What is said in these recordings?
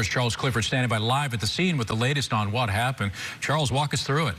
Charles Clifford standing by live at the scene with the latest on what happened. Charles, walk us through it.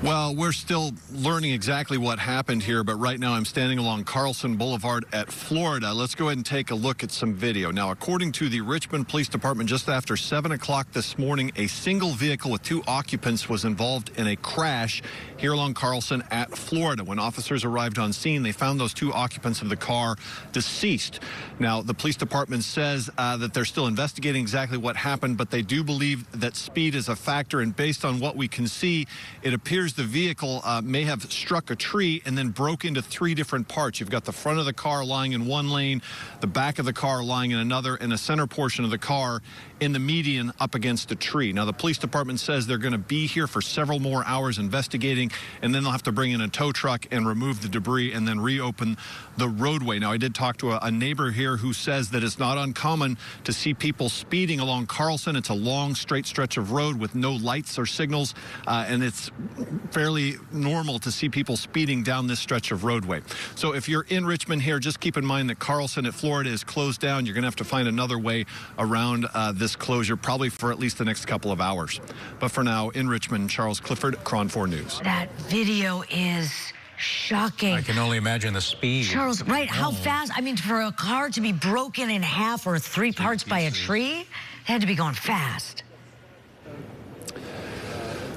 Well, we're still learning exactly what happened here, but right now I'm standing along Carlson Boulevard at Florida. Let's go ahead and take a look at some video. Now, according to the Richmond Police Department, just after 7 o'clock this morning, a single vehicle with 2 occupants was involved in a crash here along Carlson at Florida. When officers arrived on scene, they found those 2 occupants of the car deceased. Now, the police department says that they're still investigating exactly what happened, but they do believe that speed is a factor, and based on what we can see, it appears the vehicle may have struck a tree and then broke into 3 different parts. You've got the front of the car lying in one lane, the back of the car lying in another, and the center portion of the car in the median up against a tree. Now, the police department says they're going to be here for several more hours investigating, and then they'll have to bring in a tow truck and remove the debris and then reopen the roadway. Now, I did talk to a neighbor here who says that it's not uncommon to see people speeding along Carlson. It's a long, straight stretch of road with no lights or signals, and it's fairly normal to see people speeding down this stretch of roadway. So if you're in Richmond here, just keep in mind that Carlson at Florida is closed down. You're going to have to find another way around this closure, probably for at least the next couple of hours. But for now, in Richmond, Charles Clifford, KRON 4 News. That video is shocking. I can only imagine the speed. Charles, right, how fast? I mean, for a car to be broken in half or 3 parts by a tree, it had to be going fast.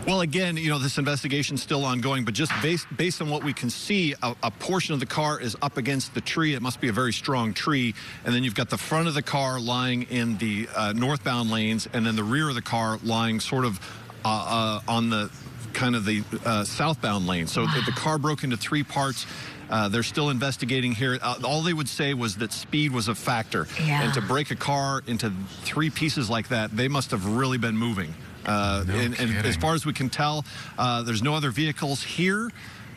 Well, again, you know, this investigation's still ongoing, but just based on what we can see, a portion of the car is up against the tree. It must be a very strong tree. And then you've got the front of the car lying in the northbound lanes, and then the rear of the car lying sort of on the kind of the southbound lane. So the car broke into 3 parts. They're still investigating here. All they would say was that speed was a factor. Yeah. And to break a car into 3 pieces like that, they must have really been moving. And as far as we can tell, there's no other vehicles here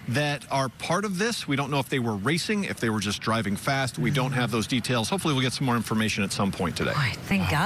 that are part of this. We don't know if they were racing, if they were just driving fast. We don't have those details. Hopefully we'll get some more information at some point today. Boy, thank God.